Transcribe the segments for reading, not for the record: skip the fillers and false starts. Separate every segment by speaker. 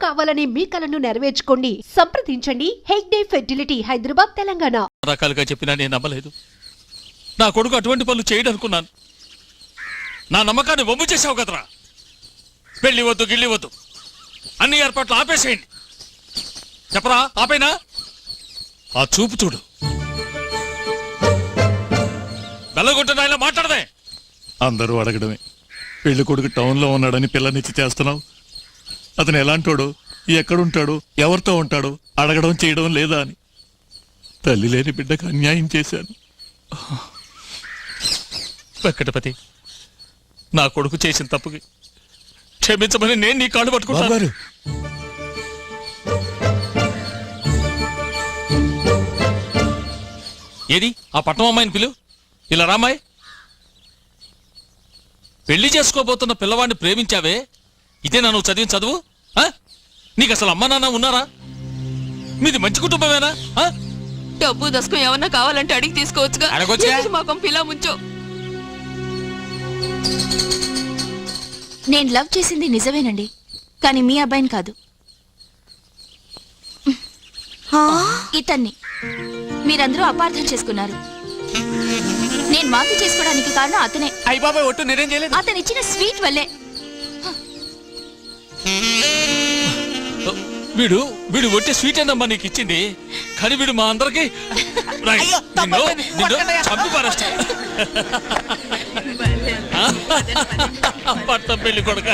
Speaker 1: కావాలనే మీ కలను నెరవేర్చుకోండి. సంప్రదించండి హెగ్డే ఫెర్టిలిటీ, హైదరాబాద్, తెలంగాణ.
Speaker 2: రకాలుగా చెప్పినా నేను నమ్మలేదు. నా కొడుకు అటువంటి పనులు చేయడనుకున్నాను. నా నమ్మకాన్ని వమ్ము చేసావు కదరా. పెళ్లి వద్దు, గిళ్ళి వద్దు, అన్ని ఏర్పాట్లు ఆపేసేయండి. చెప్పరా, ఆపేనా? ఆ చూపు చూడు, బెల్లగొట్టిన ఇలా మాట్లాడదే. అందరూ అడగడమే, పెళ్లి కొడుకు టౌన్లో ఉన్నాడని పిల్లనిచ్చి చేస్తున్నావు. అతను ఎలాంటోడు, ఎక్కడుంటాడు, ఎవరితో ఉంటాడు అడగడం చేయడం లేదా అని. తల్లి లేని బిడ్డకు అన్యాయం చేశాను. వెంకటపతి, నా కొడుకు చేసిన తప్పుకి క్షమించమని నేను నీ కాళ్ళు పట్టుకుంటాను. ఏది ఆ పట్నం అమ్మాయిని పిలు. ఇలా రామాయ్. పెళ్లి చేసుకోబోతున్న పిల్లవాడిని ప్రేమించావే, ఇదేనా నువ్వు చదివిన చదువు? నీకు అసలు అమ్మా నాన్న ఉన్నారా? మీది మంచి కుటుంబమేనా?
Speaker 3: డబ్బు దశకం ఏమన్నా కావాలంటే అడిగి తీసుకోవచ్చుగా. మాకం పిల్ల ముంచో.
Speaker 4: నేను లవ్ చేసింది నిజమేనండి, కానీ మీ అబ్బాయిని కాదు, ఇతన్ని. మీరందరూ అపార్థం చేసుకున్నారు. నేను మాఫీ చేసుకోవడానికి కారణం అతనే. అతను ఇచ్చిన స్వీట్ వల్లే.
Speaker 2: వీడు వీడు ఒట్టి స్వీట్ ఏందమ్మా నీకు ఇచ్చింది, కానీ వీడు మా అందరికి పట్టం పెళ్లి కొడుక.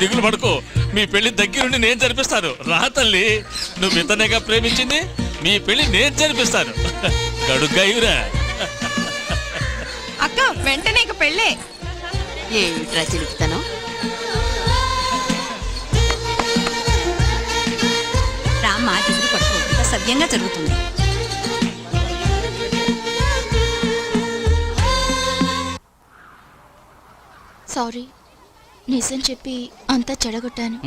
Speaker 2: దిగులు పడుకో, మీ పెళ్లి దగ్గరుండి నేను జరిపిస్తాను. రా తల్లి, నువ్వు ఇతనేగా ప్రేమించింది, మీ పెళ్లి నేను జరిపిస్తాను. గడుగ్గాయురా.
Speaker 3: అక్క వెంటనే ఇక పెళ్ళే.
Speaker 5: ఏమిట్రా చిలుపుతాను? రామ్మా, దిగులు పట్టుకో, సవ్యంగా జరుగుతుంది.
Speaker 4: సారీ, నిజం చెప్పి అంతా చెడగొట్టాను.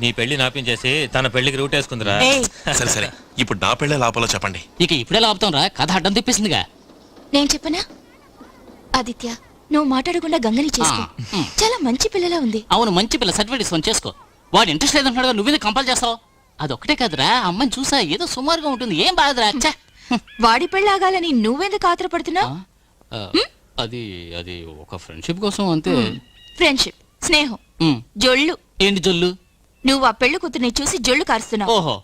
Speaker 6: నీ పెళ్లి నాపించేసి తన పెళ్లికి రూట్ వేసుకుందిరా.
Speaker 7: సరే సరే, ఇప్పుడు నా పెళ్ళే లాపాలో చెప్పండి.
Speaker 8: ఇక ఇప్పుడే లాపుతాం రా, కథ అడ్డం తిప్పేసిందిగా.
Speaker 4: నేను చెప్పనా? ఆదిత్య, నువ్వు మాట్లాడకుండా గంగని చేసుకో. చాలా మంచి పిల్లలా ఉంది.
Speaker 8: అవును, మంచి పిల్ల, సర్టిఫికేట్ తీసుకొని చేసుకో. వాడు ఇంట్రెస్ట్ లేదంటున్నాడు, నువ్వేది కంపల్ చేస్తావు? అదొక్కటే కదరా, అమ్మని చూసా ఏదో సుమారుగా ఉంటుంది, ఏం బాధరా.
Speaker 4: వాడి పెళ్ళాగాలని నువ్వెందుకు ఆత్రపడుతున్నావు?
Speaker 8: అది అది ఒక ఫ్రెండ్షిప్ కోసం అంతే.
Speaker 4: ఫ్రెండ్షిప్, స్నేహం, జొళ్ళు.
Speaker 8: ఏంటి జొల్లు?
Speaker 4: నువ్వు ఆ పెళ్లి కూతుర్ని చూసి జొళ్ళు కారుస్తున్నావు.
Speaker 8: ఓహో,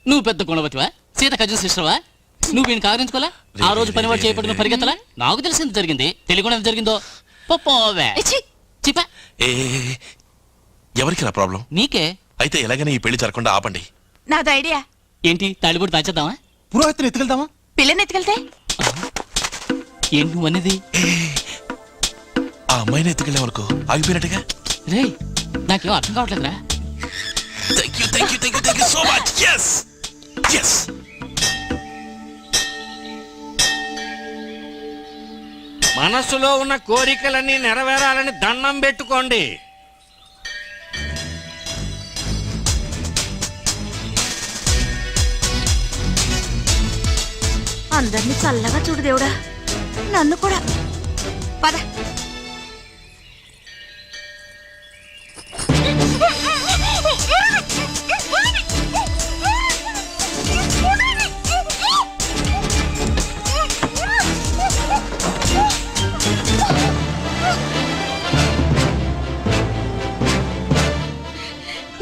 Speaker 8: నువ్వు పెద్ద గుణవతివా? సీత కజిన్ సిస్టర్వా? నువ్వు వీడిని కారించుకోలే? ఆ రోజు పనివాడు చేయబడిన పరిగెత్తలా? నాకు తెలిసి ఎంత జరిగింది, తెలియకుండా ఎంత జరిగిందో. పోవే చిపా.
Speaker 7: ఎవరికి నా ప్రాబ్లం?
Speaker 8: నీకే.
Speaker 7: అయితే ఎలాగైనా ఈ పెళ్లి జరగకుండా ఆపండి.
Speaker 4: నాది ఐడియా.
Speaker 8: ఏంటి, తాళిబొట్టు దాచేద్దామా?
Speaker 9: పురోహితుని ఎత్తుకెళ్దామా?
Speaker 4: పిల్లని ఎత్తుకెళ్తే?
Speaker 8: ఏంటి నువ్వు అనేది?
Speaker 7: ఆ అమ్మాయిని ఎత్తుకెళ్ళే వరకు ఆగిపోయినట్టుగా.
Speaker 8: రే, నాకేం అర్థం కావట్లేదురా.
Speaker 7: So much. yes yes.
Speaker 6: మనస్సులో ఉన్న కోరికలన్నీ నెరవేరాలని దండం పెట్టుకోండి.
Speaker 4: అందరినీ చల్లగా చూడు దేవుడా, నన్ను కూడా. పద.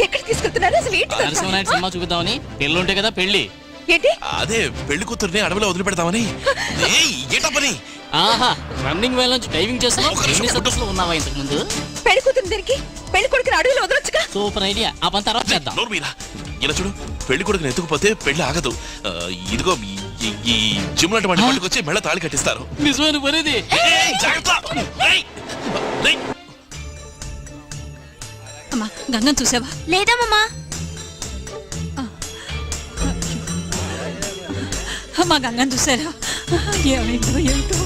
Speaker 4: ఎక్కడ తీసుకెళ్తున్నారు అసలు?
Speaker 8: సినిమా చూపిద్దామని. పెళ్ళుంటే కదా పెళ్లి.
Speaker 4: ఏంటి?
Speaker 7: అదే పెళ్లి కూతుర్ని అడవిలో వదిలిపెడతామని. పని?
Speaker 8: ఆహా, రన్నింగ్ వేల నుంచి డైవింగ్ చేస్తున్నావు. ఉన్నావా ఇంతకు ముందు?
Speaker 4: పెళ్లి కూతురు దగ్గరికి పెళ్లి కొడుకుని అడవిలో వదలొచ్చుగా.
Speaker 8: Super idea. ఆ పని తర్వాత చేద్దాం.
Speaker 7: ఇలా చూడు, పెళ్లి కొడుకుని ఎత్తుకుపోతే పెళ్లి ఆగదు. ఇదిగో ఈ జిమ్ లాంటి వాటి పట్టుకొచ్చి మెళ్ళ తాళి కట్టిస్తారు.
Speaker 8: నిజమైన పనిది.
Speaker 5: అమ్మా, గంగం చూసావా?
Speaker 4: లేదమ్మా.
Speaker 5: అమ్మా, గంగం చూసారా? ఏమైందో ఏమిటో.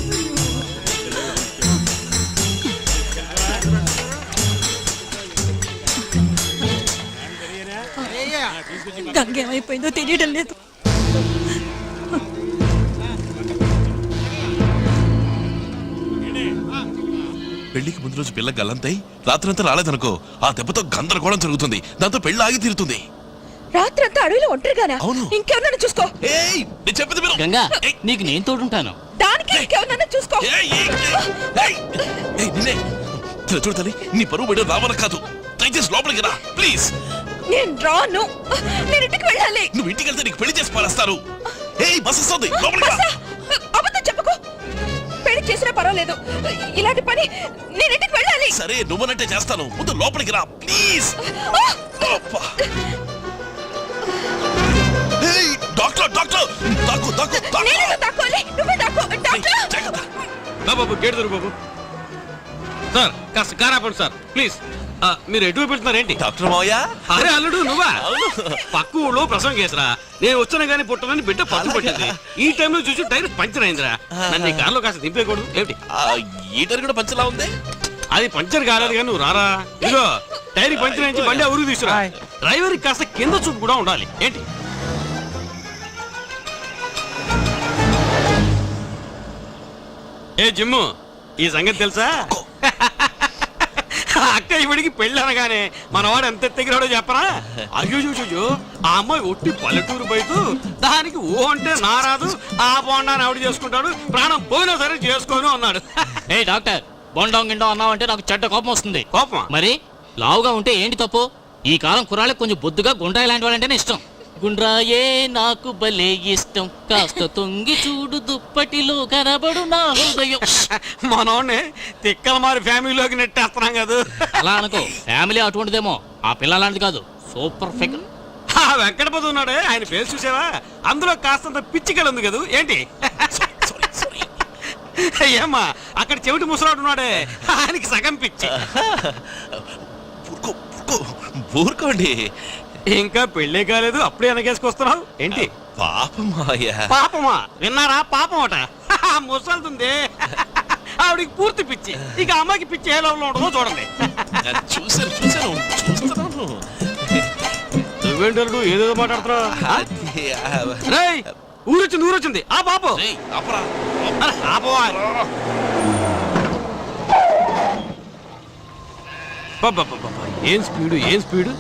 Speaker 5: గంగ ఏమైపోయిందో తెలియడం లేదు.
Speaker 7: పెళ్లికి ముందు రోజు పిల్ల గల్లంతై రాత్రంతా రాలేదనుకో, ఆ దెబ్బతో గందరగోళం జరుగుతుంది. దాంతో పెళ్లి ఆగి తీరుతుంది.
Speaker 9: రాత్రంతా అడవిలో ఒంటరిగానా?
Speaker 7: అవును.
Speaker 9: ఇంకెవరన్నా చూసుకో.
Speaker 7: ఏయ్, నేను చెప్పేది విను.
Speaker 8: గంగా
Speaker 7: ఏయ్,
Speaker 8: నీకు నేను తోడుంటాను.
Speaker 9: దానికి ఇంకెవరన్నా చూసుకో.
Speaker 7: ఏయ్, ఏయ్, ఏయ్, ఏయ్, నిన్నే. చూడు తల్లి, నీ పరువు బయట రావన కాదు. దయచేసి లోపలికి రా ప్లీజ్.
Speaker 9: నేను రాను. నేను ఇంటికి వెళ్ళాలి.
Speaker 7: నువ్వు ఇంటికి వెళ్తే నీకు పెళ్లి చేసి పారేస్తారు. ఏయ్, బస్ వస్తుంది, లోపలికి రా.
Speaker 9: అబద్ధం చెప్పుకో. పెళ్లి చేసినా పర్వాలేదు, ఇలాంటి పని నేను ఇంటికి వెళ్ళాలి.
Speaker 7: సరే, నువ్వనంటే చేస్తాను. ముందు లోపలికి రా ప్లీజ్. ఏయ్, డాక్టర్ డాక్టర్, దాక్కు దాక్కు దాక్కు.
Speaker 9: నేనేదో దాక్కోవాలి, నువ్వే దాక్కో. డాక్టర్,
Speaker 7: జాగ్రత్త.
Speaker 10: బాబు గేట్ దొరు బాబు. సార్ కాస్త కారాపండి సార్ ప్లీజ్. మీరు ఎటు వెళ్తున్నారేంటి?
Speaker 7: డాక్టర్ మావయ్య.
Speaker 10: అరే అల్లుడు నువ్వా? పక్క ఊళ్ళో ప్రసవం కేసరా. నేను వచ్చాను కానీ పుట్టనని బిడ్డ పట్టు పట్టింది. ఈ టైంలో చూసి టైర్ పంచర్ అయిందిరా. నన్ను ఈ కార్లో కాస్త దింపేయకూడదు ఏమిటి?
Speaker 7: ఈటర్ కూడా పంచలా ఉంది.
Speaker 10: అది పంచర్ కాలేదు కానీ నువ్వు రారా. ఇదిగో టైర్ పంచర్ అయించి బండి ఊరికి తీసుకురా. డ్రైవర్ కాస్త కింద చూపు కూడా ఉండాలి ఏంటి? ఏ జిమ్ము, ఈ సంగతి తెలుసా? అక్క ఇవిడికి పెళ్ళి అనగానే మనవాడు ఎంత ఎత్తగిరాడో చెప్పరా? అయ్యో ఆ అమ్మాయి ఒట్టి పల్లెటూరు బయట, దానికి ఓ అంటే నారాదు, ఆ బోండాన్ని ఆవిడ చేసుకుంటాడు, ప్రాణం పోయినా సరే చేసుకోను అన్నాడు.
Speaker 8: ఏ డాక్టర్, బొండం గిండం అన్నావంటే నాకు చెడ్డ కోపం వస్తుంది.
Speaker 10: కోపమా?
Speaker 8: మరి లావుగా ఉంటే ఏంటి తప్పు? ఈ కాలం కుర్రాళ్ళకి కొంచెం బొద్దుగా గుండ్రాయి లాంటి వాళ్ళంటేనే ఇష్టం. గుండ్రాయే నాకు భలే ఇష్టం, కాస్త తొంగి చూడు దుప్పటిలో కనబడు నా హృదయం.
Speaker 10: మనోడిని తిక్కల మారి ఫ్యామిలీలోకి నెట్టేస్తున్నాం కదా.
Speaker 8: అలా అనుకో, ఫ్యామిలీ అటువంటిదేమో, ఆ పిల్ల లాంటిది కాదు. Super figure.
Speaker 10: ఆ వెంకటపతి ఉన్నాడే, ఆయన పేరు చూసావా? అందులో కాస్తంత పిచ్చికలు ఉంది కదా ఏంటి? ఏమ్మా, అక్కడ చెవిటి ముసలాడు ఉన్నాడే, ఆయనకి సగం పిచ్చి.
Speaker 7: ఊరుకోండి.
Speaker 10: ఇంకా పెళ్ళే కాలేదు, అప్పుడే వెనకేసుకొస్తున్నావు ఏంటి?
Speaker 7: పాపం మావయ్య.
Speaker 10: పాపమా? విన్నారా? పాపం అట ముసలుతుంది. ఆవిడికి పూర్తి పిచ్చి. ఇక అమ్మాయికి పిచ్చి ఏ లెవెల్లో ఉంటుందో చూడండి.
Speaker 7: చూస్తున్నాను.
Speaker 10: నువ్వేంటూ ఏదేదో మాట్లాడుతున్నావు? రేయ్, ఊరొచ్చింది ఆ పాప. ఏం స్పీడు.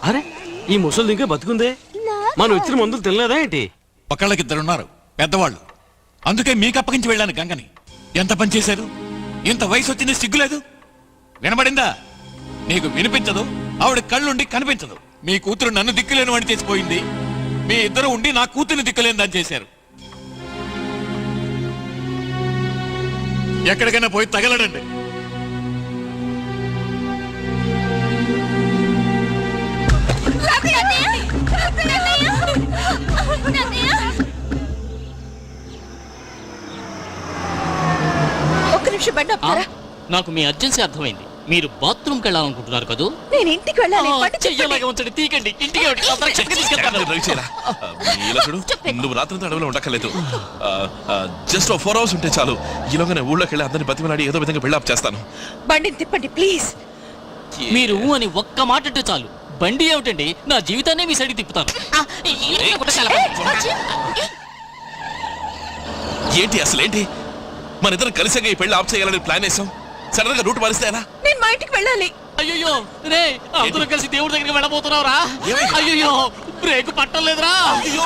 Speaker 10: అరే, ఈ ముసలి ఇంకా బతుకుందే. మనం ఇచ్చిన మందులు తినలేదా ఏంటి?
Speaker 2: ఒకళ్ళకిద్దరున్నారు పెద్దవాళ్ళు, అందుకే మీకు అప్పగించి వెళ్ళాను గంగని. ఎంత పని చేశారు? ఇంత వయసు వచ్చింది, సిగ్గులేదు? వినబడిందా? నీకు వినిపించదు, ఆవిడ కళ్ళుండి కనిపించదు. మీ కూతురు నన్ను దిక్కులేని వాడిని చేసిపోయింది, మీ ఇద్దరు ఉండి నా కూతురుని దిక్కులేని చేశారు. ఎక్కడికైనా పోయి తగలడండి.
Speaker 9: ఒక్క నిమిషం బండి ఆపుతారా?
Speaker 8: నాకు మీ అర్జెన్సీ అర్థమైంది. మీరు బాత్రూమ్కి వెళ్ళాలనుకుంటున్నారు కదూ?
Speaker 9: నేను ఇంటికి వెళ్ళాలి. బండి
Speaker 8: చెయ్యలాగా ఉంచండి, తీకండి. ఇంటికి
Speaker 7: నువ్వు రాత్రి అడవిలో ఉండక్కర్లేదు. జస్ట్ 4 hours ఉంటే చాలు. ఈలోగానే ఊళ్ళోకి వెళ్ళి అందరిని బతిమలాడి ఏదో విధంగా బిల్డప్ చేస్తాను.
Speaker 9: బండిని తిప్పండి ప్లీజ్.
Speaker 8: మీరు అని ఒక్క మాట అంటే చాలు. బండి ఏమిటండి, నా జీవితాన్ని మీ సైడ్కి తిప్పుతాను.
Speaker 7: ఏంటి అసలేంటి? మన ఇద్దరం కలిసిగా ఈ పెళ్లి ఆఫ్ చేయాలని ప్లాన్ వేసాం. సడన్ గా రూట్ మారిస్తే ఎలా?
Speaker 9: నేను మా ఇంటికి వెళ్ళాలి.
Speaker 8: అయ్యో రే, అందరూ కలిసి దేవుడి దగ్గరికి వెళ్ళబోతున్నావురా? అయ్యో, బ్రేక్ పట్టలేదురా. అయ్యో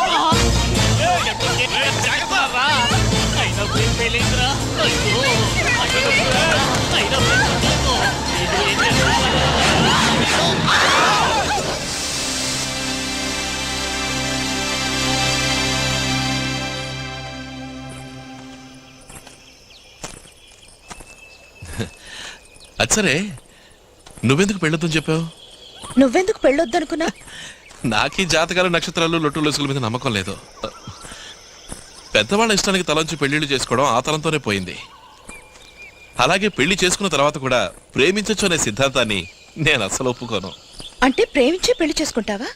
Speaker 7: అది సరే, నువ్వెందుకు పెళ్ళొద్దని చెప్పావు?
Speaker 9: నువ్వెందుకు పెళ్ళొద్దనుకున్నా?
Speaker 7: నాకు ఈ జాతకాలు, నక్షత్రాలు, లొట్టు లొసుగుల మీద నమ్మకం లేదు. పెద్దవాళ్ళ ఇష్టానికి తలంచి పెళ్లిళ్ళు చేసుకోవడం ఆ తలంతోనే పోయింది. అలాగే పెళ్లి చేసుకున్న తర్వాత కూడా ప్రేమించొచ్చు అనే సిద్ధాంతాన్ని నేను అస్సలు ఒప్పుకోను.
Speaker 9: అంటే ప్రేమించి పెళ్లి చేసుకుంటావా?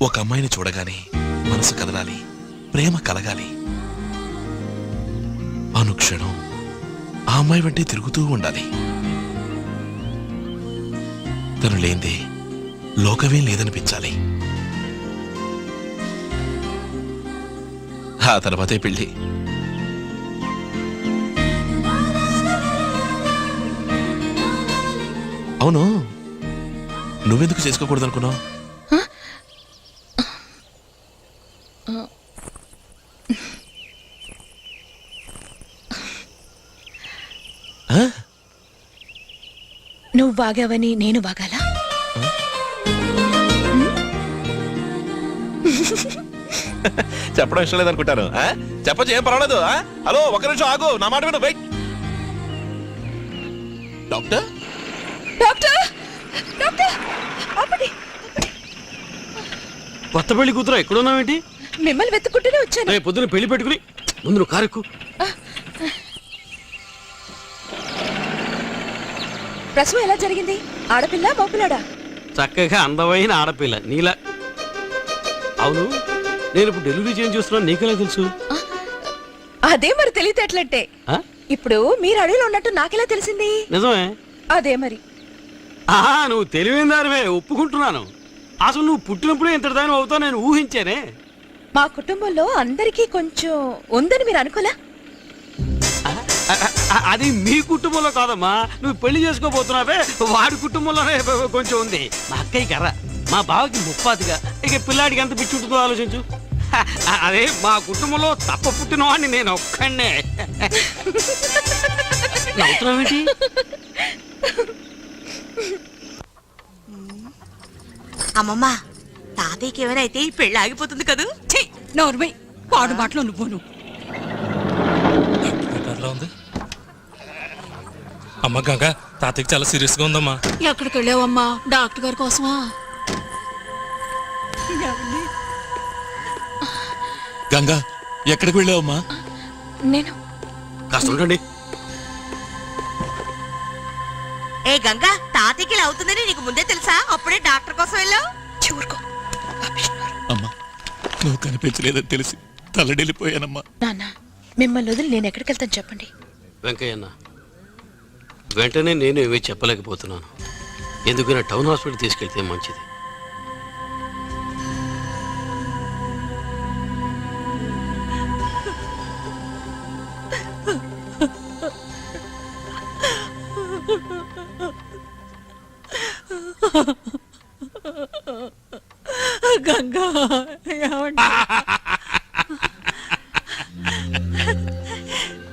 Speaker 7: ఒక అమ్మాయిని చూడగానే మనసు కదలాలి, ప్రేమ కలగాలి. అనుక్షణం ఆ అమ్మాయి వెంటే తిరుగుతూ ఉండాలి. తను లేందే లోకమే లేదనిపించాలి. ఆ తర్వాతే పెళ్లి. అవును, నువ్వెందుకు చేసుకోకూడదు అనుకున్నావు?
Speaker 9: నువ్వు బాగావని నేను బాగాలా?
Speaker 7: చెప్పడం ఇష్టం లేదనుకుంటాను. చెప్పచ్చు, ఏం పర్వాలేదు. హలో, ఒక్క నిమిషం ఆగు, నా మాట విను. వెయిట్. డాక్టర్
Speaker 9: డాక్టర్ డాక్టర్ ఆపండి.
Speaker 10: కొత్త పెళ్లి కూతురు ఎక్కడున్నావేంటి?
Speaker 9: మిమ్మల్ని వెతుక్కుంటూనే వచ్చాను.
Speaker 10: రేపు పొద్దున పెళ్లి పెట్టుకుని ముందు నువ్వు కారెక్కు.
Speaker 9: ప్రసవం ఎలా జరిగింది? ఆడపిల్ల మగపిల్లాడా?
Speaker 10: చక్కగా అందమైన ఆడపిల్ల నీలా. అవును, నేను ఇప్పుడు డెలివరీ చేంజ్ చూస్తున్నా, నీకెలా తెలుసు?
Speaker 9: అదే మరి తెలియటట్లంటే.
Speaker 10: ఆ?
Speaker 9: ఇప్పుడు మీరు అడవిలో ఉన్నట్టు నాకెలా తెలిసింది?
Speaker 10: నిజమే.
Speaker 9: అదే మరి.
Speaker 10: నువ్వు తెలివైన దానివే, ఒప్పుకుంటున్నాను. అసలు నువ్వు పుట్టినప్పుడే ఇంత దాని అవుతావు నేను ఊహించానే.
Speaker 9: మా కుటుంబంలో అందరికీ కొంచెం ఉందని మీరు అనుకోలే?
Speaker 10: అది మీ కుటుంబంలో కాదమ్మా, నువ్వు పెళ్లి చేసుకోబోతున్నావే వాడి కుటుంబంలోనే కొంచెం ఉంది. మా అక్కయ్య కర్ర, మా బావకి ముప్పాతిగా, ఇక పిల్లాడికి ఎంత పిచ్చి ఉంటుందో ఆలోచించు. అదే మా కుటుంబంలో తప్ప పుట్టిన వాడిని నేను ఒక్కడే. నవ్వుతున్నావేంటి?
Speaker 3: అమ్మమ్మా, తాతయ్యకి ఏమైనా అయితే ఈ పెళ్లి ఆగిపోతుంది కదూ.
Speaker 5: నోర్మై పాడు మాటలో నువ్వును.
Speaker 2: ఉంది అమ్మ గంగ, తాతయ్యకి చాలా సీరియస్ గా ఉందమ్మా.
Speaker 5: ఎక్కడికి వెళ్ళావమ్మా? డాక్టర్ గారి కోసమా?
Speaker 2: గంగ, ఎక్కడికి వెళ్ళావమ్మా?
Speaker 9: నేను
Speaker 10: కాస్త ఉండండి.
Speaker 3: ఏ గంగా, తాతయ్యకి ఇలా అవుతుందని నీకు ముందే తెలుసా? అప్పుడే డాక్టర్ కోసం వెళ్ళావు?
Speaker 9: చూరుకో.
Speaker 2: అమ్మా, నువ్వు కనిపించలేదని తెలిసి తల్లడిల్లిపోయానమ్మా.
Speaker 9: నాన్న, మిమ్మల్ని వదిలి నేను ఎక్కడికి వెళ్తాను చెప్పండి.
Speaker 10: వెంకయ్యన్న, వెంటనే నేను ఏమీ చెప్పలేకపోతున్నాను. ఎందుకైనా టౌన్ హాస్పిటల్ తీసుకెళ్తే మంచిది.
Speaker 5: గంగా,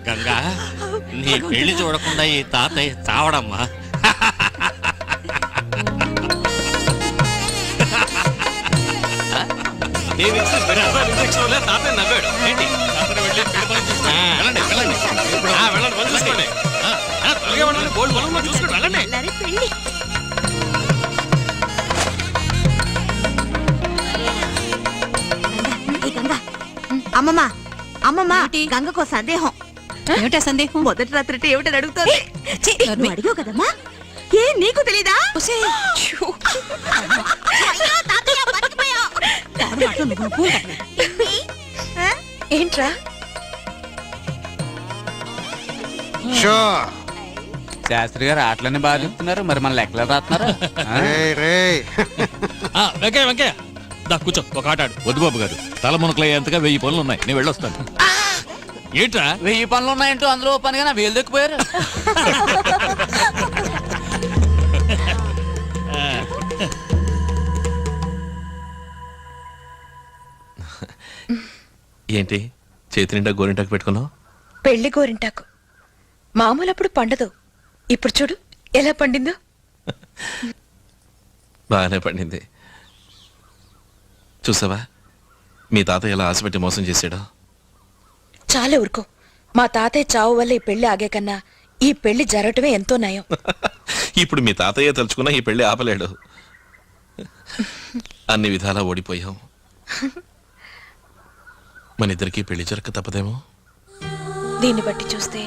Speaker 6: గంగా, నీ పెళ్లి చూడకుండా ఈ తాతయ్య చావడమ్మా.
Speaker 10: నేను ఇచ్చిన బెనారస్ ఇంజెక్షన్ వల్ల తాతయ్య నవ్వాడు. ఏంటి? వెళ్ళండి, వెళ్ళండి. వెళ్ళండి, పని చూసుకోండి. త్వరగా వెళ్ళండి, బోల్డ్ పొలంలో చూసుకోండి. వెళ్ళండి.
Speaker 3: పెళ్లి అమ్మమ్మ, అమ్మమ్మ, గంగకో సందేహం.
Speaker 5: ఏమిటా సందేహం?
Speaker 3: మొదటి రాత్రి ఏమిటని అడుగుతుంది. నువ్వు అడిగావు కదమ్మా, ఏ నీకు తెలీదా? అయ్యో, తాతయ్య, బతికిపోయావు.
Speaker 5: పాడు మాటలో నువ్వు పూలు కట్టవే.
Speaker 9: ఏంట్రా?
Speaker 11: శాస్త్రి గారు ఆటలన్నీ బాగా చెప్తున్నారు, మరి మన లెక్కలు రాస్తున్నారు.
Speaker 2: వెంకయ్య, వెంకయ్య, దా కూర్చో, ఒక ఆట ఆడు. వద్దు బాబు గారు, తల మునకలయ్యేంతగా 1000 పనులు ఉన్నాయి, నేను వెళ్ళొస్తాను. ఏంట్రా
Speaker 11: 1000 పనులు ఉన్నాయంటూ అందులో పనిగా నా వేలు దొక్కిపోయారు.
Speaker 7: ఏంటి చేతి నిండా గోరింటాకు పెట్టుకున్నావు?
Speaker 9: పెళ్లి గోరింటాకు మామూలప్పుడు పండదు, ఇప్పుడు చూడు ఎలా పండిందో.
Speaker 7: బాగానే పండింది. చూసావా మీ తాతయ్య ఎలా ఆశపెట్టి మోసం చేశాడో?
Speaker 9: చాలా ఊరుకో. మా తాతయ్య చావు వల్ల ఈ పెళ్లి ఆగే కన్నా ఈ పెళ్లి జరగటమే ఎంతో నయం.
Speaker 7: ఇప్పుడు మీ తాతయ్య తలుచుకున్నా ఈ పెళ్లి ఆపలేడు. అన్ని విధాలా ఓడిపోయాం. మన ఇద్దరికి పెళ్లి జరగక తప్పదేమో.
Speaker 9: దీన్ని బట్టి చూస్తే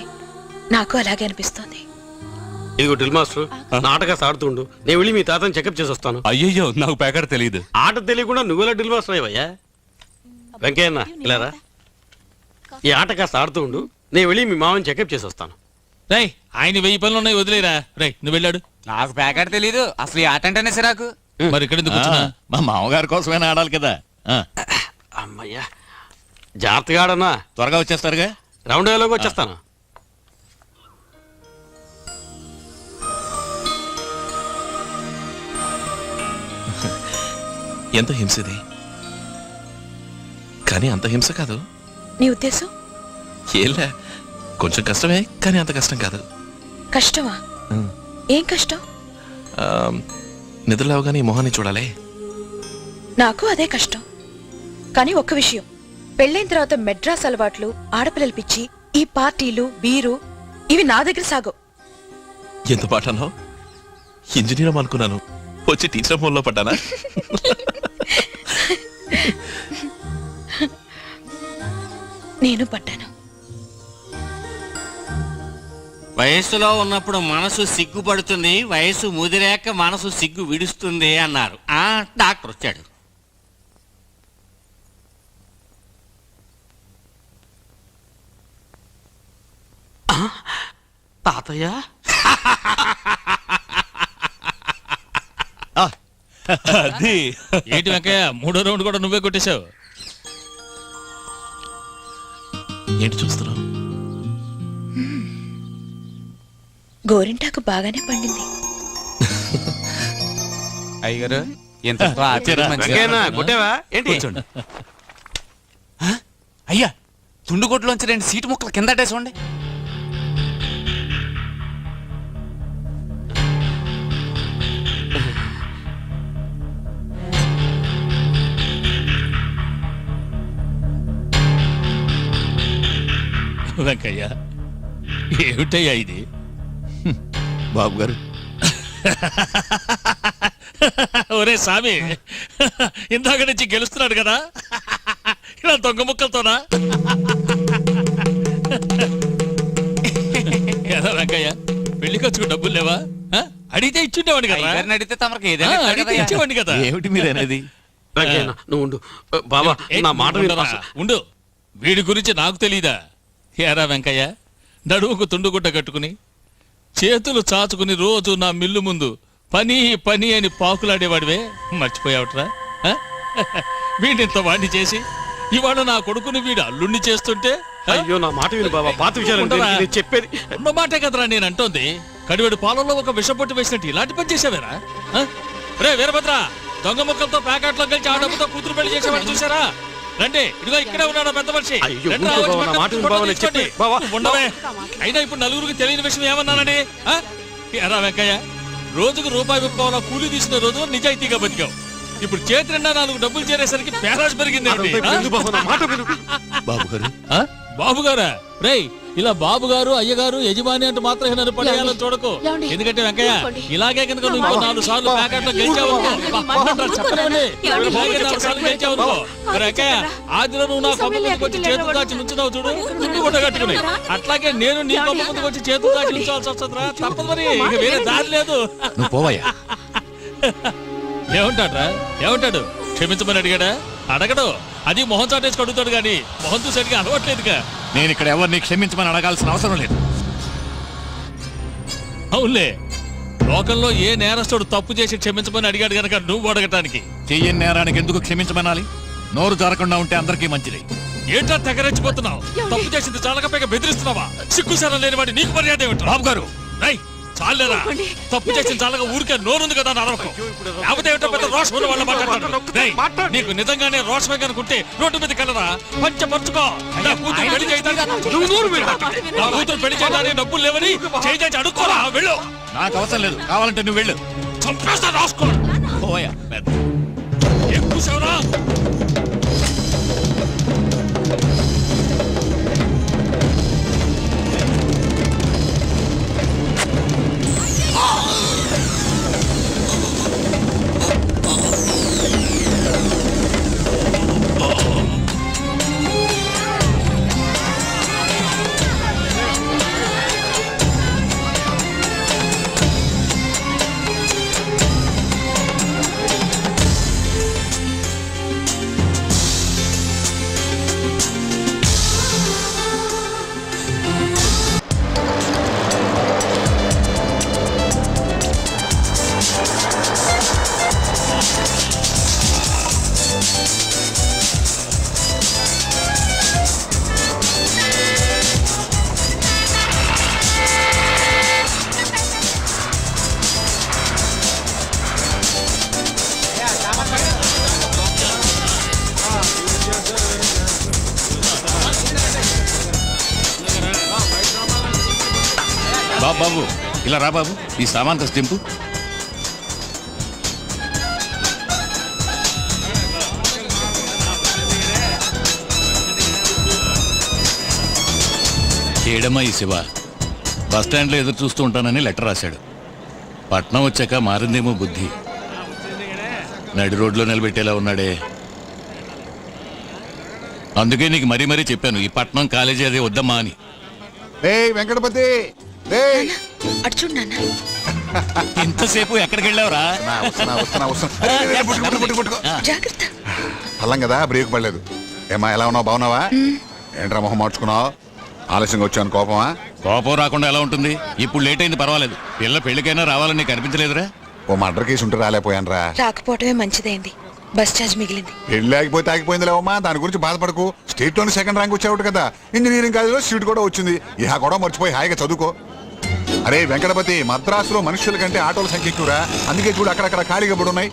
Speaker 9: నాకు అలాగే అనిపిస్తోంది.
Speaker 10: ఇదిగో డ్రిల్ మాస్టర్, నాటక సాడుతుండు, నేను వెళ్ళి మీ తాతని చెకప్ చేసి వస్తాను.
Speaker 2: అయ్యయ్యో, నాకు పేకాడ తెలియదు.
Speaker 10: ఆట తెలియకుండా నువ్వెలా డ్రిల్ మాస్టర్ అయ్యా? వెంకయ్యన్న, ఇలారా. ఈ ఆట కాస్త ఆడుతూ ఉండు, నేను వెళ్ళి మీ మామని చెకప్ చేసి వస్తాను.
Speaker 2: రై, ఆయన 1000 పనులు ఉన్నాయి, వదిలేరా. రై, నువ్వు వెళ్ళాడు.
Speaker 11: నాకు ప్యాకెట్ తెలీదు, అసలు ఈ ఆట అంటేనే సిరాకు.
Speaker 2: మరి ఇక్కడ ఎందుకు కూర్చున్నా?
Speaker 12: మా మామగారి కోసమైనా ఆడాలి కదా.
Speaker 10: అమ్మయ్యా, జాగ్రత్తగా ఆడన్నా.
Speaker 6: త్వరగా వచ్చేస్తారుగా.
Speaker 10: రౌండ్ వేలోకి వచ్చేస్తాను.
Speaker 7: ఎంత హింసది, కానీ అంత హింస కాదు.
Speaker 9: నీ ఉద్దేశం?
Speaker 7: ఏలే, కొంచెం కష్టమే కానీ అంత కష్టం కాదు.
Speaker 9: కష్టమా? ఏం కష్టం?
Speaker 7: నిద్రలేవగానే ఈ మొహాన్ని చూడాలి.
Speaker 9: నాకు అదే కష్టం. కానీ ఒక్క విషయం, పెళ్ళైన తర్వాత మెడ్రాస్ అలవాట్లు, ఆడపిల్లలు పిచ్చి, ఈ పార్టీలు, బీరు ఇవి నా దగ్గర సాగో.
Speaker 7: ఎంత పాటనో, ఇంజనీర్ అనుకున్నాను, వచ్చి టీచర్ ఫోన్లో పడ్డానా?
Speaker 9: నేను పడ్డాను.
Speaker 6: వయస్సులో ఉన్నప్పుడు మనసు సిగ్గుపడుతుంది, వయసు ముదిరాక మనసు సిగ్గు విడుస్తుంది అన్నారు. డాక్టర్ వచ్చాడు.
Speaker 10: తాతయ్య,
Speaker 2: అది ఏంటి వెంకయ్య, మూడో రౌండ్ కూడా నువ్వే కొట్టేశావు.
Speaker 7: ఏంటి చూస్తున్నావు?
Speaker 9: గోరింటాకు బాగానే పండింది.
Speaker 11: అయ్యగారు ఎంత
Speaker 10: కొట్టావా ఏంటి?
Speaker 11: అయ్యా, తుండుగొడ్లోంచి 2 సీటు ముక్కలు కిందటే చూడండి.
Speaker 2: వెంకయ్య, ఏమిటయ్యా ఇది?
Speaker 6: బాబు గారు,
Speaker 2: ఒరే స్వామి, ఇందాక నుంచి గెలుస్తున్నాడు కదా, ఇలా దొంగ ముక్కలతోనా? ఏదో వెంకయ్య, పెళ్లి ఖర్చుకు డబ్బులు లేవా? అడిగితే ఇచ్చుండేవాడి కదా.
Speaker 11: అయ్యగారిని అడిగితే తమరికి
Speaker 2: అడిగితే
Speaker 11: ఏదైనా
Speaker 2: ఇచ్చేవాడిని కదా.
Speaker 6: ఏమిటి మీరు అనేది?
Speaker 10: నువ్వు ఉండు బాబా, నా మాట
Speaker 2: ఉండు, వీడి గురించి నాకు తెలీదా? ఏరా వెంకయ్య, నడువుకు తుండుగుడ్డ కట్టుకుని చేతులు చాచుకుని రోజు నా మిల్లు ముందు పని పని అని పాకులాడేవాడివే, మర్చిపోయావట్రా? వీడింత వాడిని చేసి ఇవాళ నా కొడుకుని వీడు అల్లుణ్ణి చేస్తుంటే,
Speaker 10: అయ్యో నా మాట విను బాబా, పాత విషయాలు చెప్పేది
Speaker 2: ఉన్న మాటే కదరా నేను అంటోంది. కడివెడు పాలల్లో ఒక విషపొట్టు వేసినట్టు ఇలాంటి పని చేసావేరా? రే వీరభద్ర, దొంగ ముక్కలతో ప్యాకెట్లో కలిసి ఆ డబ్బుతో కూతురు పెళ్లి చేసేవాడు చూసారా? రండి, ఇదిగో ఇక్కడే ఉన్నాడు పెద్ద మనిషి. ఉండవే, అయినా ఇప్పుడు నలుగురికి తెలియని విషయం ఏమన్నానండి? ఎరా వెంకయ్య, రోజుకు రూపాయి విప్పుకోవాలా కూలీ తీసుకునే రోజు నిజాయితీగా బతికావు. ఇప్పుడు చేతి నిండా 4 డబ్బులు చేరేసరికి పేరాజ్ పెరిగింది.
Speaker 6: బాబు గారు,
Speaker 2: బాబు గారా? రేయ్, ఇలా బాబు గారు, అయ్యగారు, యజమాని అంటూ మాత్రం నన్ను పడేయాలని చూడకు. ఎందుకంటే వెంకయ్య, ఇలాగే కనుక నువ్వు 4 సార్లు ప్యాకెట్లో గెలిచావు చెప్పండి, ఇలాగే 4 సార్లు గెలిచావు అనుకో వెంకయ్య, ఆదిలో నువ్వు నా కొమ్మ ముందుకు వచ్చి చేతులు దాచి నుంచున్నావు చూడు, ముందు కూడా కట్టుకుని, అట్లాగే నేను నీ కొమ్మ ముందుకు వచ్చి చేతులు దాచి నుంచోవాల్సి వస్తుందిరా. తప్పదు మరి, ఇక వేరే దారి లేదు.
Speaker 6: నువ్వు పోవయ్యా.
Speaker 2: ఏమంటాడ్రా? ఏమంటాడు? క్షమించమని అడిగాడా? అడగడు, అది మొహం చాటేసి అడుగుతాడు గాని మొహం చూసేటిగా అలవాట్లేదుగా.
Speaker 6: నేను ఇక్కడ ఎవరిని క్షమించమని అడగాల్సిన అవసరం లేదు.
Speaker 2: అవునులే, లోకంలో ఏ నేరస్తుడు తప్పు చేసి క్షమించమని అడిగాడు గనక నువ్వు అడగటానికి.
Speaker 6: చెయ్యని నేరానికి ఎందుకు క్షమించమనాలి? నోరు జారకుండా ఉంటే అందరికీ మంచిది.
Speaker 2: ఏంటా తెగరెచ్చిపోతున్నావు? తప్పు చేసింది చాలకపోయిగా బెదిరిస్తున్నావా? సిగ్గుసారం లేని వాడి నీకు మర్యాద ఏమిటి?
Speaker 6: బాబు గారు,
Speaker 2: చాలేరా, తప్పు చేసిన చాలగా ఊరికే నోరుంది కదా నరకం. లేకపోతే ఏమిటో పెద్ద రోషం ఉన్న వాళ్ళు మాట్లాడతారు. నీకు నిజంగానే రోషమే కనుకుంటే రోడ్డు మీద కలరా పంచపరుచుకో. నా కూతురు పెళ్లి చేయడానికి డబ్బులు లేవని చేసి అడుక్కోరా. వెళ్ళు.
Speaker 6: నాకు అవసరం లేదు, కావాలంటే నువ్వు వెళ్ళు.
Speaker 2: చంపేస్తా, రాసుకో.
Speaker 6: పోయా.
Speaker 2: ఎక్కువ సేవరా.
Speaker 12: బాబు ఇలా రా బాబు, ఈ సామాన్ తెంపు. ఏడమ్మా ఈ శివ బస్ స్టాండ్లో ఎదురు చూస్తూ ఉంటానని లెటర్ రాశాడు. పట్నం వచ్చాక మారిందేమో బుద్ధి. నడి రోడ్లో నిలబెట్టేలా ఉన్నాడే. అందుకే నీకు మరీ మరీ చెప్పాను, ఈ పట్నం కాలేజీ అదే వద్దమ్మా అని.
Speaker 13: వెంకటపతి
Speaker 9: అటు చూడు నాన్న.
Speaker 12: ఇంతసేపు ఎక్కడికి వెళ్ళావురా?
Speaker 9: జాగ్రత్త.
Speaker 13: పల్లం కదా, బ్రేక్ పడలేదు. ఏమా ఎలా ఉన్నావు, బాగున్నావా? ఏంట్రా మొహం మార్చుకున్నావు? ఆలస్యంగా వచ్చాను, కోపమా?
Speaker 12: కోపం రాకుండా ఎలా ఉంటుంది? ఇప్పుడు లేట్ అయింది పర్వాలేదు, పిల్ల పెళ్లికైనా రావాలని నీకు అనిపించలేదురా?
Speaker 13: ఓ మర్డర్ కేసు ఉంటే రాలేకపోయాను రా.
Speaker 9: రాకపోవటమే మంచిదైంది, బస్ ఛార్జ్ మిగిలింది.
Speaker 13: పెళ్లి ఆగిపోతే ఆగిపోయింది లేవమ్మా, దాని గురించి బాధపడకు. స్టేట్ లోని సెకండ్ ర్యాంక్ వచ్చావుట కదా, ఇంజనీరింగ్ కాలేజీలో సీట్ కూడా వచ్చింది. ఇహా కూడా మర్చిపోయి హాయిగా చదువుకో. అరే వెంకటపతి, మద్రాసులో మనుషుల కంటే ఆటోల సంఖ్య ఎక్కువరా, అందుకే చూడు అక్కడక్కడ ఖాళీగా పడి ఉన్నాయి.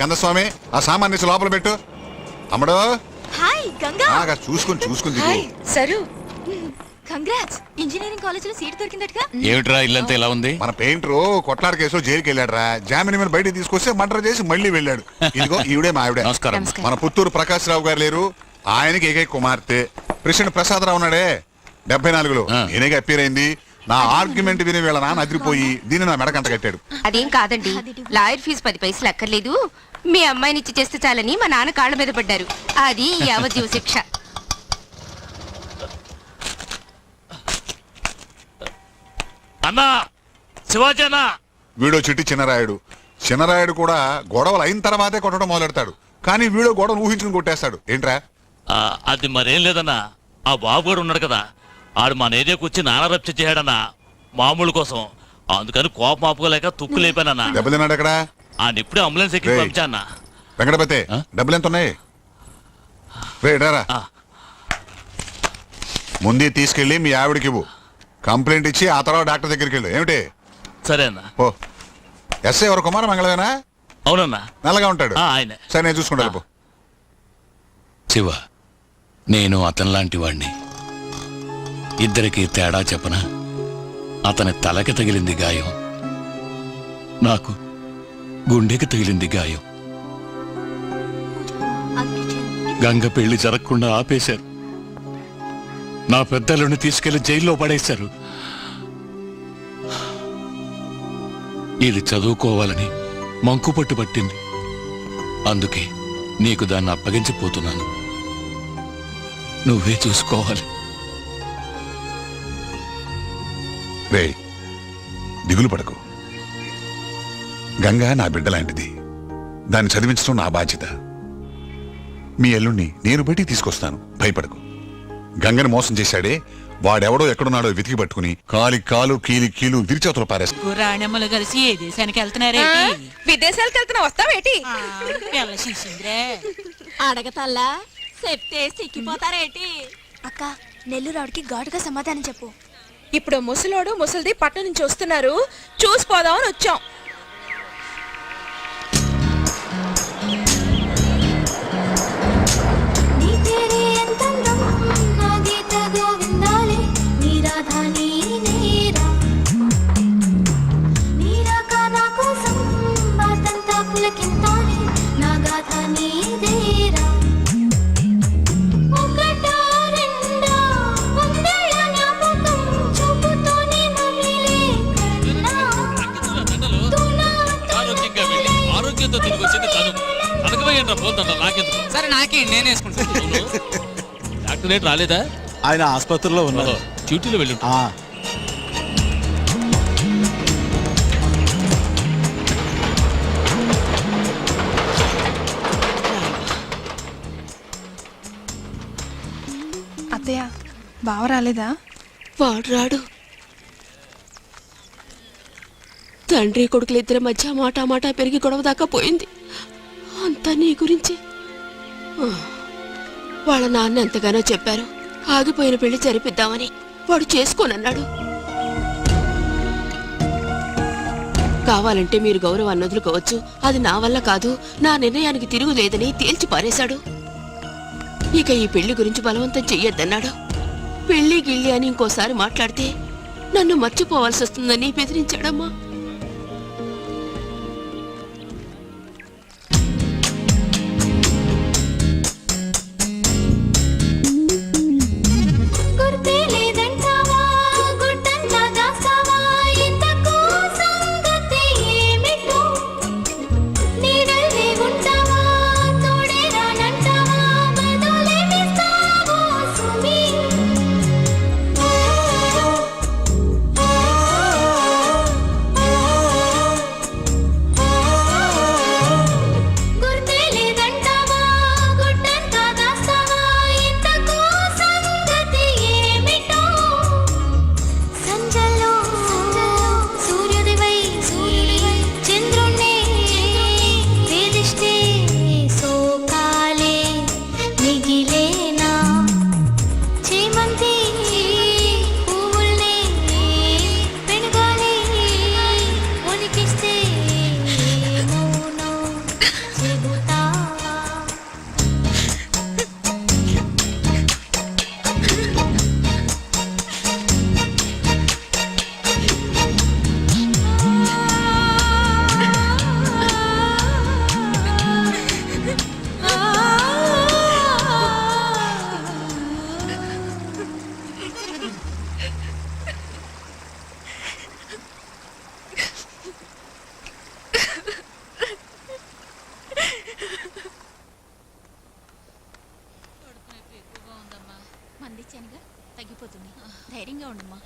Speaker 13: కందస్వామి, ఆ సామాన్ నుంచి లోపల పెట్టు. తమ్ముడు
Speaker 4: హాయ్ గంగా.
Speaker 13: చూసుకుని
Speaker 9: hi sir.
Speaker 4: Congrats, engineering college లో సీట్ దొరికిందటగా.
Speaker 12: ఏమిట్రా ఇల్లంతా ఎలా ఉంది?
Speaker 13: మన పెయింటర్ కొట్లాడ కేసులో జైలుకి వెళ్ళాడు రా. జామీన్ మీద బయటకు తీసుకొస్తే మర్డర్ చేసి మళ్ళీ వెళ్ళాడు. ఇదిగో ఈవిడే మా ఆవిడే.
Speaker 12: నమస్కారం.
Speaker 13: మన పుత్తూరు ప్రకాశ్ రావు గారు లేరు, ఆయనకి ఏకైక కుమార్తె. ప్రెసిడెంట్ ప్రసాద్ రావు ఉన్నాడే 74లో, నేనేగా అప్పీర్ అయింది. నా ఆర్గ్యుమెంట్ విని వీళ్ళ నాన్న అదిరిపోయి దీన్ని నా మెడకంట కట్టాడు.
Speaker 3: అదేం కాదండి, లాయర్ ఫీజు 10 పైసలు అక్కర్లేదు, మీ అమ్మాయిని ఇచ్చి చేస్తే చాలని మా నాన్న కాళ్ళ మీద పడ్డారు. అది యావజ్జీవ శిక్ష.
Speaker 2: అన్నా శివాజీ అన్నా.
Speaker 13: వీడో చిట్టి చిన్నరాయుడు కూడా గొడవలు అయిన తర్వాతే కొట్టడం మొదలెడతాడు. కానీ వీడో గొడవలు ఊహించుకుని కొట్టేస్తాడు. ఏంట్రా?
Speaker 2: అది మరేం లేదన్నా, ఆ బాబు గారు ఉన్నాడు కదా, ఆడు మన ఏరియాకి వచ్చి నాన్న రప్చ చేయడన్నా మామూలు కోసం. అందుకని కోపం ఆపుకోలేక తుక్కు లేపానన్నా.
Speaker 13: దెబ్బలు తిన్నాడు అక్కడ.
Speaker 2: ఆయన ఇప్పుడే అంబులెన్స్ ఎక్కి పంపించానా.
Speaker 13: వెంకటపతి, డబ్బులు ఎంత ఉన్నాయి? ముందే తీసుకెళ్ళి మీ ఆవిడకి ఇవ్వు. కంప్లైంట్ ఇచ్చి ఆ తర్వాత డాక్టర్ దగ్గరికి వెళ్ళు. ఏమిటి?
Speaker 2: సరే అన్నా.
Speaker 13: ఓ ఎస్ఐ ఎవరు, కుమార మంగళవేనా?
Speaker 2: అవునన్నా.
Speaker 13: నల్లగా ఉంటాడు.
Speaker 2: ఆయనే.
Speaker 13: సరే నేను చూసుకుంటా.
Speaker 12: శివ, నేను అతని లాంటి వాణ్ణి. ఇద్దరికి తేడా చెప్పనా? అతని తలకి తగిలింది గాయం, నాకు గుండెకి తగిలింది గాయం. గంగ పెళ్లి జరగకుండా ఆపేశారు. నా పెద్దలను తీసుకెళ్లి జైల్లో పడేశారు. ఇది చదువుకోవాలని మంకుపట్టు పట్టింది. అందుకే నీకు దాన్ని అప్పగించిపోతున్నాను. నువ్వే చూసుకోవాలి.
Speaker 13: రే, దిగులు పడకు. గంగ నా బిడ్డ లాంటిది. దాన్ని చదివించడం నా బాధ్యత. మీ ఎల్లుణ్ణి నేను బయటికి తీసుకొస్తాను, భయపడకు. గంగని మోసం చేశాడే వాడెవడో ఎక్కడున్నాడో వెతికి పట్టుకుని కాలు కీలు విరిచేతలు పారేస్తా.
Speaker 5: రాణమ్మలు కలిసి ఏ దేశానికి వెళ్తున్నారేటి?
Speaker 9: విదేశాలకు వెళ్తున్నా, వస్తావేటి?
Speaker 4: అడగతల్లా చెప్తే సిక్కిపోతారేటి? అక్క, నెల్లూరావుడికి ఘాటుగా సమాధానం చెప్పు.
Speaker 9: ఇప్పుడు ముసలోడు ముసలిది పట్టణం నుంచి వస్తున్నారు, చూసిపోదామని వచ్చాం.
Speaker 11: సరే నాకేంటి, నేను వేసుకుంటాను.
Speaker 2: డాక్టర్ రాలేదా?
Speaker 14: ఆయన ఆసుపత్రిలో ఉన్నారు,
Speaker 2: డ్యూటీలో వెళ్ళి.
Speaker 5: అత్తయ్య, బావ రాలేదా?
Speaker 3: వాడు రాడు. తండ్రి కొడుకులు ఇద్దరి మధ్య మాట పెరిగి గొడవ దాకా పోయింది. అంతా నీ గురించి. వాళ్ళ నాన్న ఎంతగానో చెప్పారు, ఆగిపోయిన పెళ్లి జరిపిద్దామని. వాడు చేసుకోనన్నాడు.
Speaker 15: కావాలంటే మీరు గౌరవాన్ని వదులుకోవచ్చు, అది నా వల్ల కాదు, నా నిర్ణయానికి తిరుగులేదని తేల్చి పారేశాడు. ఇక ఈ పెళ్లి గురించి బలవంతం చెయ్యొద్దన్నాడు. పెళ్లి గిళ్ళి అని ఇంకోసారి మాట్లాడితే నన్ను మర్చిపోవాల్సి వస్తుందని బెదిరించాడమ్మా.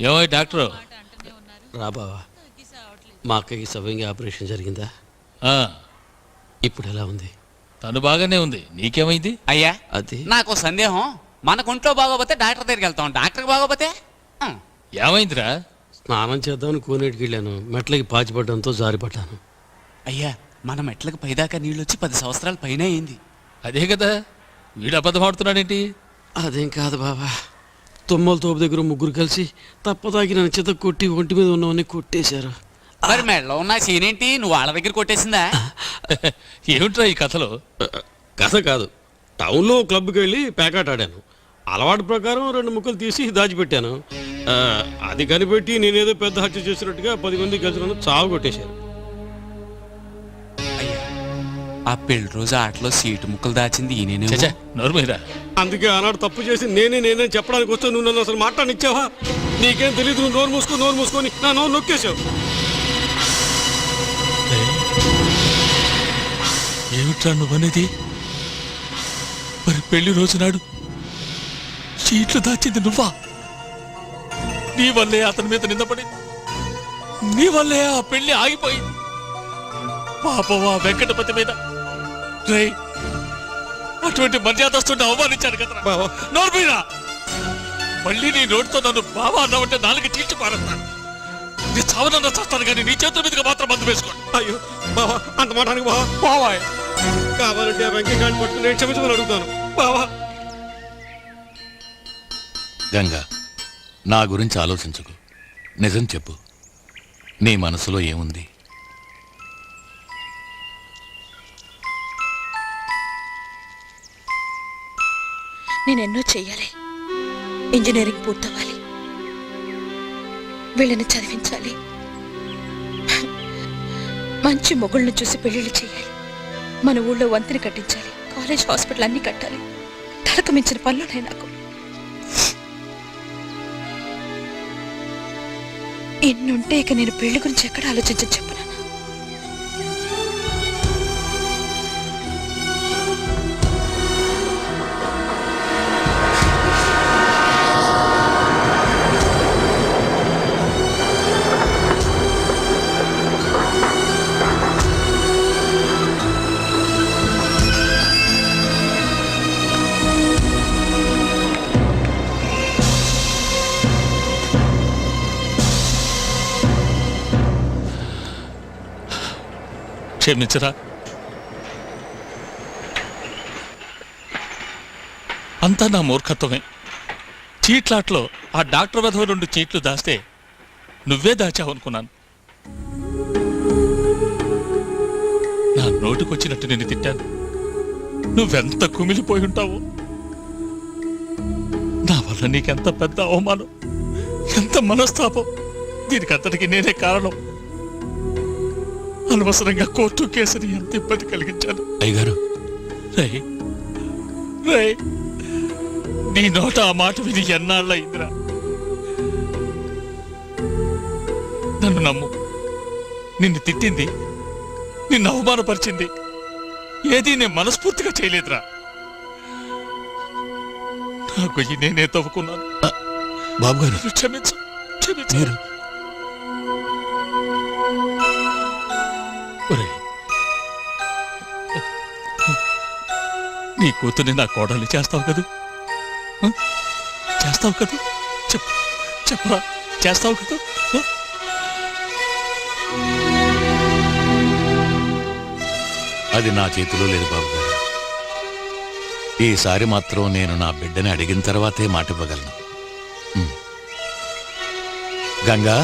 Speaker 2: ఏమో డాక్టర్
Speaker 10: రా బావా, మా అక్కకి సవ్యంగా ఆపరేషన్ జరిగిందా? ఇప్పుడు ఎలా ఉంది?
Speaker 2: తను బాగానే ఉంది. నీకేమైంది?
Speaker 11: అయ్యా
Speaker 10: అది
Speaker 11: నాకు సందేహం. మనకు ఒంట్లో బాగోపోతే డాక్టర్ దగ్గరికి వెళ్తాం, డాక్టర్ బాగోపోతే
Speaker 2: ఏమైందిరా?
Speaker 10: స్నానం చేద్దామని కోనేటికి వెళ్ళాను, మెట్లకి పాచిపడడంతో జారిపడ్డాను.
Speaker 11: అయ్యా మన మెట్లకు పైదాకా నీళ్ళు వచ్చి 10 సంవత్సరాల పైన అయింది.
Speaker 2: అదే కదా, వీడు అబద్ధం ఆడుతున్నాడేంటి?
Speaker 10: అదేం కాదు బాబా, తుమ్మల తోపు దగ్గర ముగ్గురు కలిసి తప్పదాగి నన్ను చేత కొట్టి ఒంటి మీద ఉన్నవన్నీ కొట్టేశారు.
Speaker 11: మరి మెడలో ఉన్న సీనేంటి, నువ్వు వాళ్ళ దగ్గర కొట్టేసిందా?
Speaker 2: ఏమిట్రా ఈ కథలో?
Speaker 10: కథ కాదు, టౌన్లో క్లబ్కి వెళ్ళి ప్యాకాట్ ఆడాను. అలవాటు ప్రకారం 2 ముక్కలు తీసి దాచిపెట్టాను. అది కనిపెట్టి నేనేదో పెద్ద హత్య చేసినట్టుగా 10 మంది కలిసి నన్ను చావు కొట్టేశారు.
Speaker 11: ఆ పెళ్లి రోజు ఆటలో సీటు ముక్కలు దాచింది ఈయనే.
Speaker 2: నోర్మీరా,
Speaker 10: అందుకే ఆనాడు తప్పు చేసి నేనే చెప్పడానికి వస్తే నువ్వు నన్ను అసలు మాట్లాడిచ్చావా? నీకేం తెలియదు, నువ్వు నోరు మూసుకొని నా నోరు నొక్కేశావు.
Speaker 2: ఏమిట్రా నువ్వనేది? మరి పెళ్లి రోజు నాడు సీట్లు దాచింది నువ్వా? నీ వల్లే అతని మీద నిందపడి, నీ వల్లే ఆ పెళ్లి ఆగిపోయింది. పాపం ఆ వెంకటపతి మీద అటువంటి మర్యాదస్తుని అవమానించాడు కదా. నోర్మీరా, మళ్ళీ నీ నోటితో నన్ను బావా అన్నావంటే 4 చీల్చి పారేస్తాను. నీ చావనన్నా చేస్తాను కానీ నీ చేతుల మీదుగా మాత్రం మందు వేసుకోండి.
Speaker 10: అయ్యో బావా, అంత మాటానికి బావా కావాలంటే ఆ వెంకయ్య పట్టు నేను క్షమించమని అడుగుతాను బావా.
Speaker 12: గంగా, నా గురించి ఆలోచించుకు, నిజం చెప్పు, నీ మనసులో ఏముంది?
Speaker 9: నేనెన్నో చెయ్యాలి. ఇంజనీరింగ్ పూర్తవ్వాలి, వీళ్ళని చదివించాలి, మంచి మొగుళ్ళను చూసి పెళ్లిళ్ళు చేయాలి, మన ఊళ్ళో వంతెన కట్టించాలి, కాలేజ్ హాస్పిటల్ అన్ని కట్టాలి. తలకు మించిన పనులున్నాయి నాకు. ఇన్నుంటే ఇక నేను పెళ్లి గురించి ఎక్కడ ఆలోచించని చెప్పను.
Speaker 2: క్షమించరా, అంతా నా మూర్ఖత్వమే. చీట్లాట్లో ఆ డాక్టర్ వధవ 2 చీట్లు దాస్తే నువ్వే దాచావనుకున్నాను. నోటికొచ్చినట్టు నిన్ను తిట్టాను. నువ్వెంత కుమిలిపోయి ఉంటావో. నా వల్ల నీకెంత పెద్ద అవమానం, ఎంత మనస్తాపం. దీనికంతటికి నేనే కారణం. అనవసరంగా కోర్టు కేసుని ఎంత ఇబ్బంది కలిగించాను.
Speaker 12: అయ్యగారు,
Speaker 2: రేయ్, నీ నోట ఆ మాట విని ఎన్నాళ్ళయిందిరా. నన్ను నమ్ము. నిన్ను తిట్టింది, నిన్ను అవమానపరిచింది ఏదీ నేను మనస్ఫూర్తిగా చేయలేదురా. నా గొయ్యి నేనే తవ్వుకున్నాను.
Speaker 12: బాబు గారు,
Speaker 2: క్షమించు, క్షమించు. ఒరేయ్, నీ కూతుర్ని నా కోడలు చేస్తావు కదూ? చేస్తావు కదూ? చెప్పరా, చేస్తావు కదూ?
Speaker 12: అది నా చేతిలో లేదు బాబు గారు. ఈసారి మాత్రం నేను నా బిడ్డని అడిగిన తర్వాతే మాట ఇవ్వగలను. గంగా,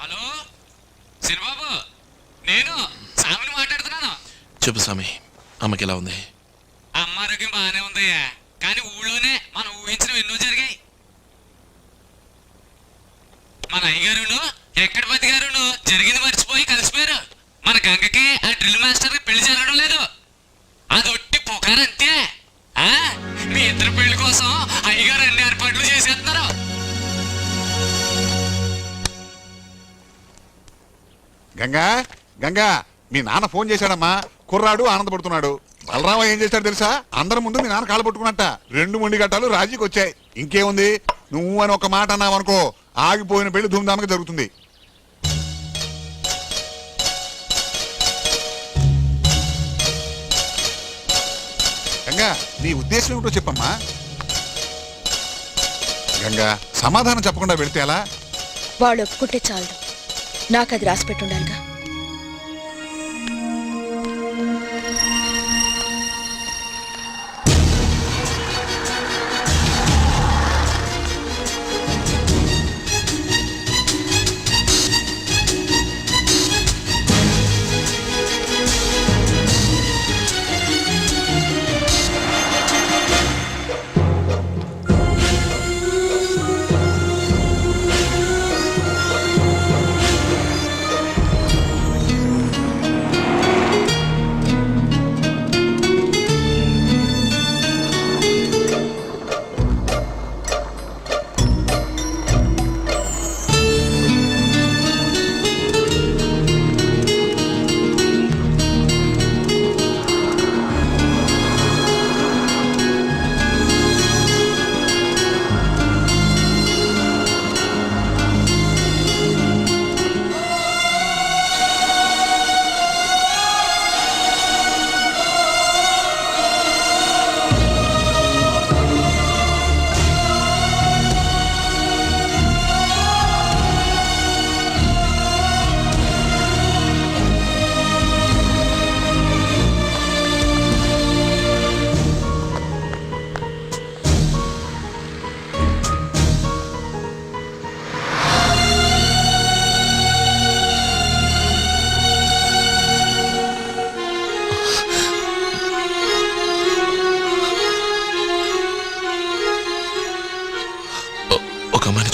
Speaker 6: హలో సిరిబాబు, నేను సామిని మాట్లాడుతున్నాను.
Speaker 7: చెప్పు స్వామి, అమ్మకి ఎలా ఉంది?
Speaker 6: అమ్మ ఆరోగ్యం బాగానే ఉందయ్యా, కానీ ఊళ్ళోనే మనం ఊహించినవి ఎన్నో జరిగాయి. మన అయ్యగారును వెంకటపతి గారును జరిగింది మర్చిపోయి కలిసిపోయారు. మన గంగకి ఆ డ్రిల్ మాస్టర్ కి పెళ్లి జరగడం లేదు. అదొట్టి పుకారంతే. మీ ఇద్దరు పెళ్లి కోసం అయ్యగారు అన్ని ఏర్పాట్లు చేసేస్తున్నారు.
Speaker 13: గంగా, గంగా, మీ నాన్న ఫోన్ చేశాడమ్మా. కుర్రాడు ఆనందపడుతున్నాడు. బలరామ ఏం చేశాడు తెలుసా? అందరి ముందు మీ నాన్న కాలు పట్టుకున్నట్ట 2 మొండి గట్టాలు రాజీకి వచ్చాయి. ఇంకేముంది, నువ్వు అని ఒక మాట అన్నావనుకో, ఆగిపోయిన పెళ్లి ధూమ్ధామ్గా జరుగుతుంది. గంగా, నీ ఉద్దేశం ఏమిటో చెప్పమ్మా. గంగా, సమాధానం చెప్పకుండా వెళితే ఎలా?
Speaker 9: వాళ్ళు ఒప్పుకుంటే చాలు. నాకు అది రాసి పెట్టుండాలిగా.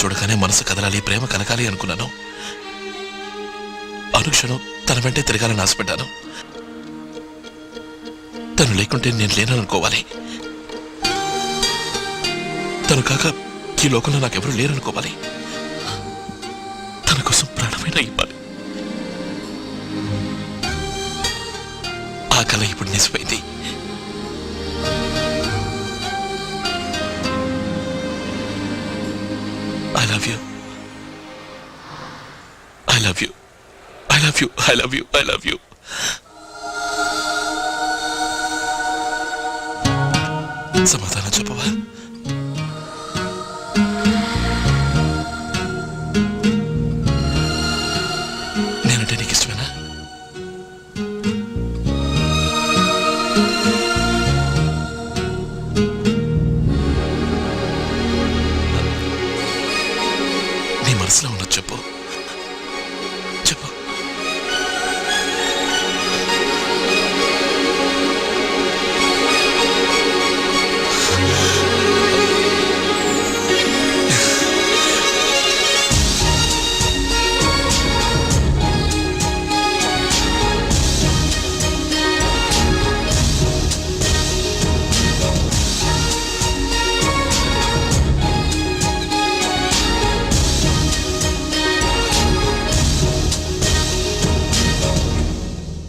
Speaker 7: చూడగానే మనసు కదలాలి, ప్రేమ కలగాలి అనుకున్నాను. అనుక్షణం తన వెంటే తిరగాలని ఆశపడ్డాను. తను లేకుంటే నేను లేననుకోవాలి. తను కాక ఈ లోకంలో నాకెవరూ లేరనుకోవాలి. తన కోసం ప్రాణమైనా ఇవ్వాలి. ఆ కళ ఇప్పుడు నిజమైంది. I love you. I love you. I love you. I love you. I love you. సమాధానం చెప్పవా?